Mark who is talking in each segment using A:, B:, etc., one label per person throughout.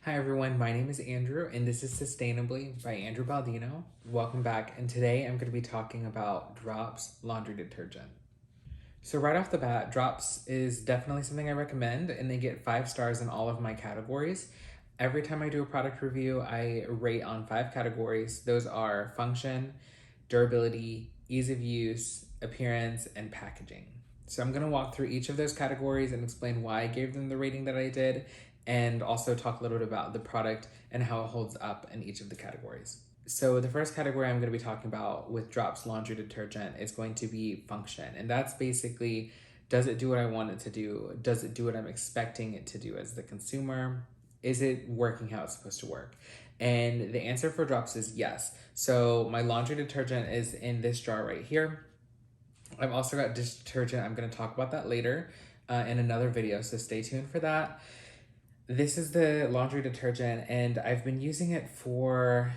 A: Hi everyone, my name is Andrew and this is Sustainably by Andrew Baldino. Welcome back, and today I'm going to be talking about Drops laundry detergent. So right off the bat, Drops is definitely something I recommend, and they get 5 stars in all of my categories. Every time I do a product review, I rate on 5 categories. Those are function, durability, ease of use, appearance, and packaging. So I'm going to walk through each of those categories and explain why I gave them the rating that I did, and also talk a little bit about the product and how it holds up in each of the categories. So the first category I'm going to be talking about with Drops laundry detergent is going to be function. And that's basically, does it do what I want it to do? Does it do what I'm expecting it to do as the consumer? Is it working how it's supposed to work? And the answer for Drops is yes. So my laundry detergent is in this jar right here. I've also got dish detergent. I'm going to talk about that later in another video, so stay tuned for that. This is the laundry detergent, and I've been using it for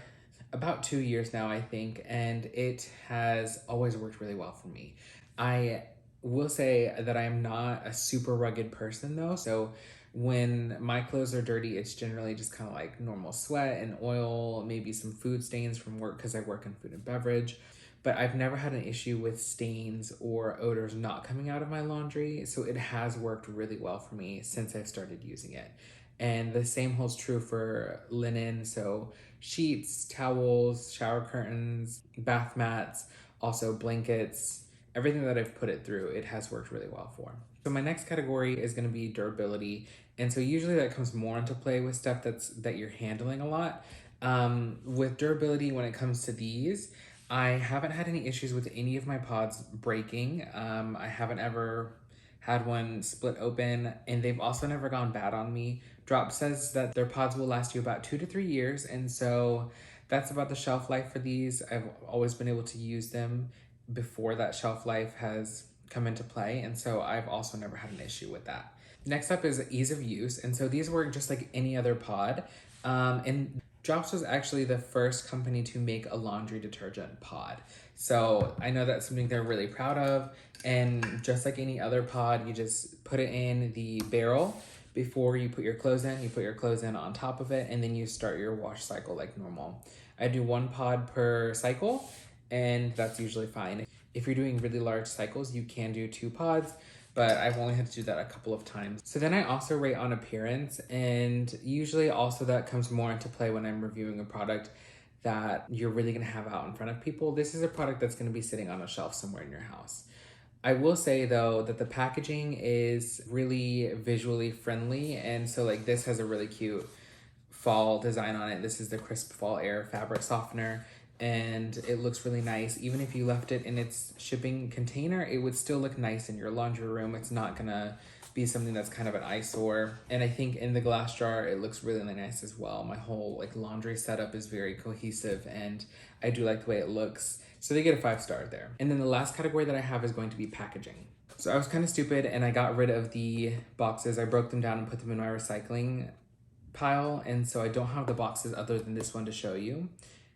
A: about 2 years now, I think, and it has always worked really well for me. I will say that I am not a super rugged person though, so when my clothes are dirty, it's generally just kind of like normal sweat and oil, maybe some food stains from work because I work in food and beverage. But I've never had an issue with stains or odors not coming out of my laundry, so it has worked really well for me since I've started using it. And the same holds true for linen, so sheets, towels, shower curtains, bath mats, also blankets, everything that I've put it through, it has worked really well for. So my next category is going to be durability, and so usually that comes more into play with stuff that you're handling a lot. With durability, when it comes to these, I haven't had any issues with any of my pods breaking. I haven't ever had one split open, and they've also never gone bad on me. Drop says that their pods will last you about 2 to 3 years, and so that's about the shelf life for these. I've always been able to use them before that shelf life has come into play, and so I've also never had an issue with that. Next up is ease of use, and so these work just like any other pod. And Drops was actually the first company to make a laundry detergent pod. So I know that's something they're really proud of. And just like any other pod, you just put it in the barrel before you put your clothes in. You put your clothes in on top of it, and then you start your wash cycle like normal. I do 1 pod per cycle, and that's usually fine. If you're doing really large cycles, you can do 2 pods, but I've only had to do that a couple of times. So then I also rate on appearance, and usually also that comes more into play when I'm reviewing a product that you're really gonna have out in front of people. This is a product that's gonna be sitting on a shelf somewhere in your house. I will say though that the packaging is really visually friendly, and so like this has a really cute fall design on it. This is the Crisp Fall Air fabric softener, and it looks really nice. Even if you left it in its shipping container, it would still look nice in your laundry room. It's not gonna be something that's kind of an eyesore. And I think in the glass jar, it looks really nice as well. My whole like laundry setup is very cohesive, and I do like the way it looks. So they get a 5 star there. And then the last category that I have is going to be packaging. So I was kind of stupid and I got rid of the boxes. I broke them down and put them in my recycling pile, and so I don't have the boxes other than this one to show you.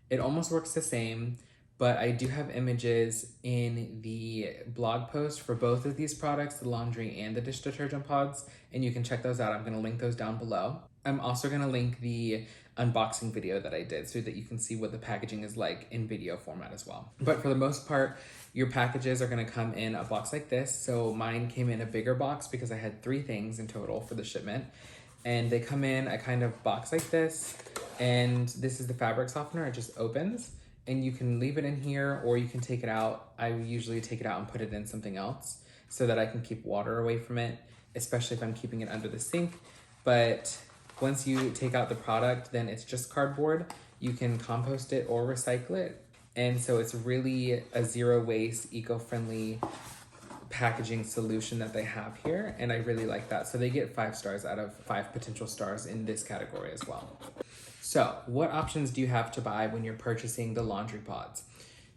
A: It almost works the same, but I do have images in the blog post for both of these products, the laundry and the dish detergent pods, and you can check those out. I'm going to link those down below. I'm also going to link the unboxing video that I did so that you can see what the packaging is like in video format as well. But for the most part, your packages are going to come in a box like this. So mine came in a bigger box because I had 3 things in total for the shipment. And they come in a kind of box like this, and this is the fabric softener. It just opens, and you can leave it in here or you can take it out. I usually take it out and put it in something else so that I can keep water away from it, especially if I'm keeping it under the sink. But once you take out the product, then it's just cardboard. You can compost it or recycle it, and so it's really a zero waste, eco-friendly packaging solution that they have here, and I really like that. So they get 5 stars out of 5 potential stars in this category as well. So what options do you have to buy when you're purchasing the laundry pods?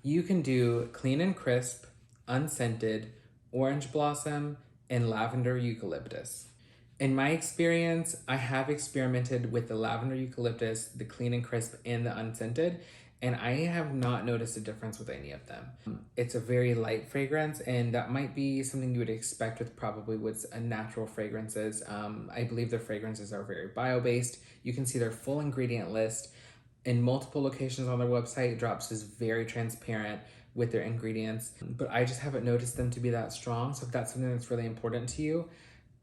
A: You can do clean and crisp, unscented, orange blossom, and lavender eucalyptus. In my experience, I have experimented with the lavender eucalyptus, the clean and crisp, and the unscented, and I have not noticed a difference with any of them. It's a very light fragrance, and that might be something you would expect with probably what's a natural fragrances. I believe their fragrances are very bio-based. You can see their full ingredient list in multiple locations on their website. Drops is very transparent with their ingredients, but I just haven't noticed them to be that strong. So if that's something that's really important to you,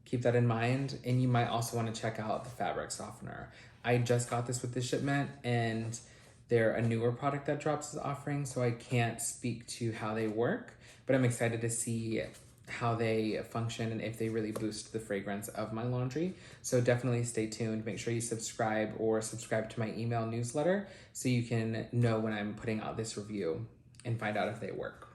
A: keep that in mind. And you might also want to check out the fabric softener. I just got this with the shipment, and they're a newer product that Drops is offering, so I can't speak to how they work, but I'm excited to see how they function and if they really boost the fragrance of my laundry. So definitely stay tuned. Make sure you subscribe to my email newsletter so you can know when I'm putting out this review and find out if they work.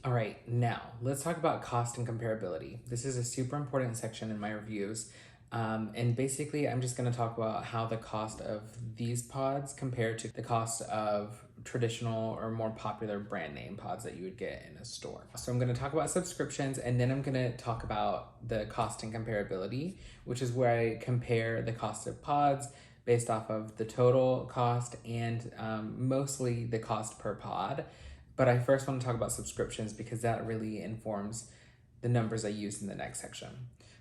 A: All right, now let's talk about cost and comparability. This is a super important section in my reviews. And basically, I'm just going to talk about how the cost of these pods compare to the cost of traditional or more popular brand name pods that you would get in a store. So I'm going to talk about subscriptions, and then I'm going to talk about the cost and comparability, which is where I compare the cost of pods based off of the total cost and mostly the cost per pod. But I first want to talk about subscriptions because that really informs the numbers I use in the next section.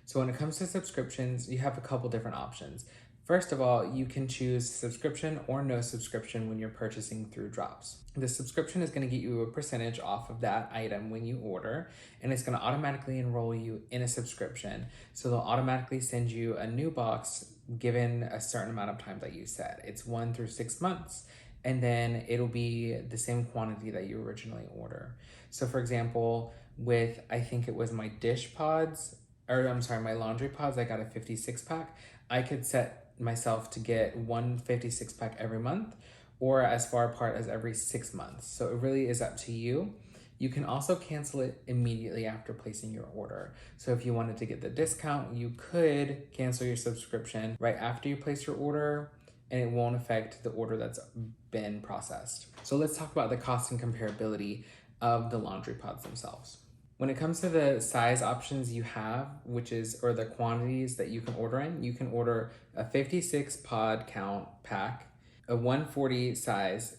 A: So when it comes to subscriptions, you have a couple different options. First of all, you can choose subscription or no subscription when you're purchasing through Drops. The subscription is going to get you a percentage off of that item when you order, and it's going to automatically enroll you in a subscription. So they'll automatically send you a new box given a certain amount of time that you set. It's 1 through 6 months, and then it'll be the same quantity that you originally order. So for example, with, I think it was my dish pods, my laundry pods, I got a 56 pack. I could set myself to get one 56 pack every month or as far apart as every 6 months. So it really is up to you. You can also cancel it immediately after placing your order. So if you wanted to get the discount, you could cancel your subscription right after you place your order, and it won't affect the order that's been processed. So let's talk about the cost and comparability of the laundry pods themselves. When it comes to the size options you have, or the quantities that you can order in, you can order a 56 pod count pack, a 140 size,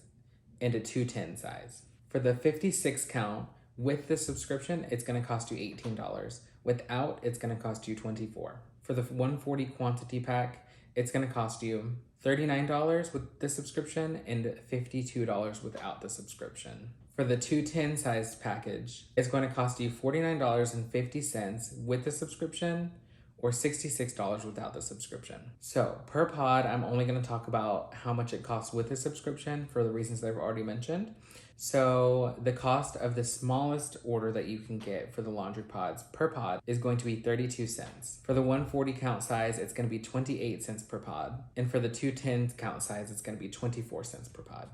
A: and a 210 size. For the 56 count, with the subscription, it's gonna cost you $18. Without, it's gonna cost you $24. For the 140 quantity pack, it's gonna cost you $39 with the subscription and $52 without the subscription. For the 210 size package, it's going to cost you $49.50 with the subscription or $66 without the subscription. So per pod, I'm only going to talk about how much it costs with the subscription for the reasons that I've already mentioned. So the cost of the smallest order that you can get for the laundry pods per pod is going to be 32 cents. For the 140 count size, it's going to be 28 cents per pod. And for the 210 count size, it's going to be 24 cents per pod.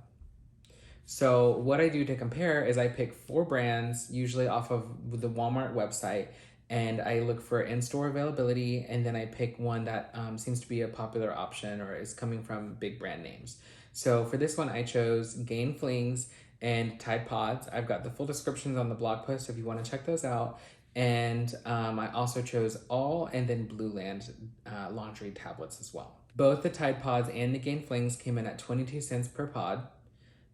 A: So what I do to compare is I pick 4 brands, usually off of the Walmart website, and I look for in-store availability, and then I pick one that seems to be a popular option or is coming from big brand names. So for this one, I chose Gain Flings and Tide Pods. I've got the full descriptions on the blog post if you want to check those out. And I also chose All and then Blue Land laundry tablets as well. Both the Tide Pods and the Gain Flings came in at 22 cents per pod.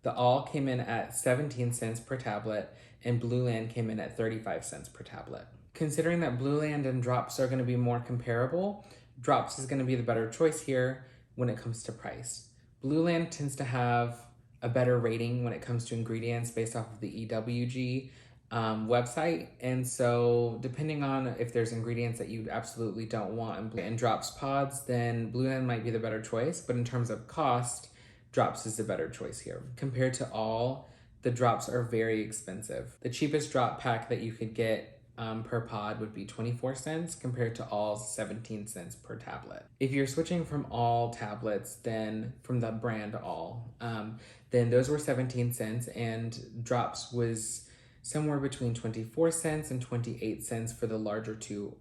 A: The All came in at 17 cents per tablet, and Blue Land came in at 35 cents per tablet. Considering that Blue Land and Drops are going to be more comparable, Drops is going to be the better choice here when it comes to price. Blue Land tends to have a better rating when it comes to ingredients based off of the EWG website, and so depending on if there's ingredients that you absolutely don't want in Drops pods, then Blue Land might be the better choice, but in terms of cost, Drops is the better choice here. Compared to All, the Drops are very expensive. The cheapest drop pack that you could get per pod would be 24 cents compared to All's 17 cents per tablet. If you're switching from All tablets, then from the brand All, then those were 17 cents, and Drops was somewhere between 24 cents and 28 cents for the larger 2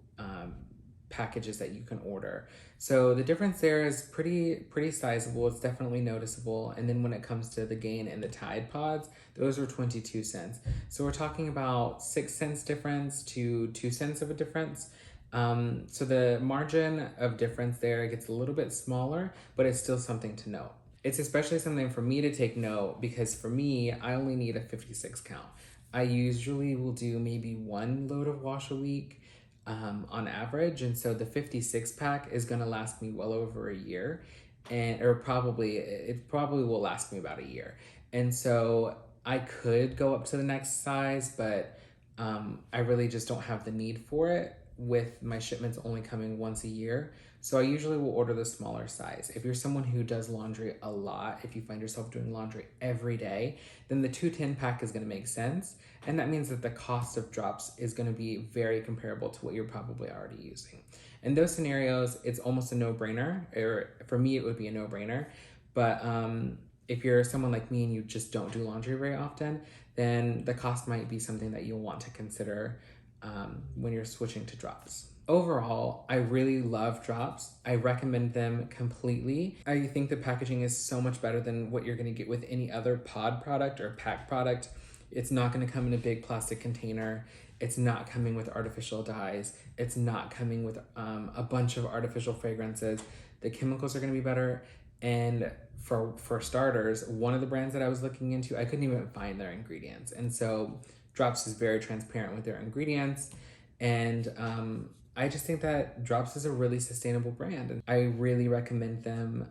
A: packages that you can order. So the difference there is pretty sizable. It's definitely noticeable. And then when it comes to the Gain and the Tide Pods, those were 22 cents. So we're talking about 6 cents difference to 2 cents of a difference. So the margin of difference there gets a little bit smaller, but it's still something to note. It's especially something for me to take note because for me, I only need a 56 count. I usually will do maybe one load of wash a week on average. And so the 56 pack is going to last me well over a year. It probably will last me about a year. And so I could go up to the next size, but I really just don't have the need for it with my shipments only coming once a year. So I usually will order the smaller size. If you're someone who does laundry a lot, if you find yourself doing laundry every day, then the 210 pack is going to make sense. And that means that the cost of drops is going to be very comparable to what you're probably already using. In those scenarios, it's almost a no-brainer, or for me, it would be a no-brainer. But if you're someone like me and you just don't do laundry very often, then the cost might be something that you'll want to consider when you're switching to drops. Overall, I really love drops. I recommend them completely. I think the packaging is so much better than what you're gonna get with any other pod product or pack product. It's not gonna come in a big plastic container. It's not coming with artificial dyes. It's not coming with a bunch of artificial fragrances. The chemicals are gonna be better. And for starters, one of the brands that I was looking into, I couldn't even find their ingredients. And so Drops is very transparent with their ingredients. And I just think that Drops is a really sustainable brand. And I really recommend them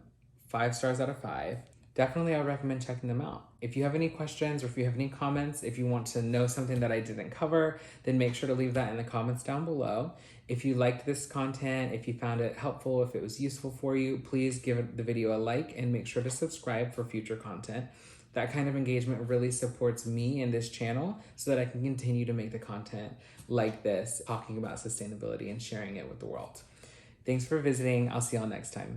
A: 5 stars out of 5. Definitely, I would recommend checking them out. If you have any questions or if you have any comments, if you want to know something that I didn't cover, then make sure to leave that in the comments down below. If you liked this content, if you found it helpful, if it was useful for you, please give the video a like and make sure to subscribe for future content. That kind of engagement really supports me and this channel so that I can continue to make the content like this, talking about sustainability and sharing it with the world. Thanks for visiting. I'll see y'all next time.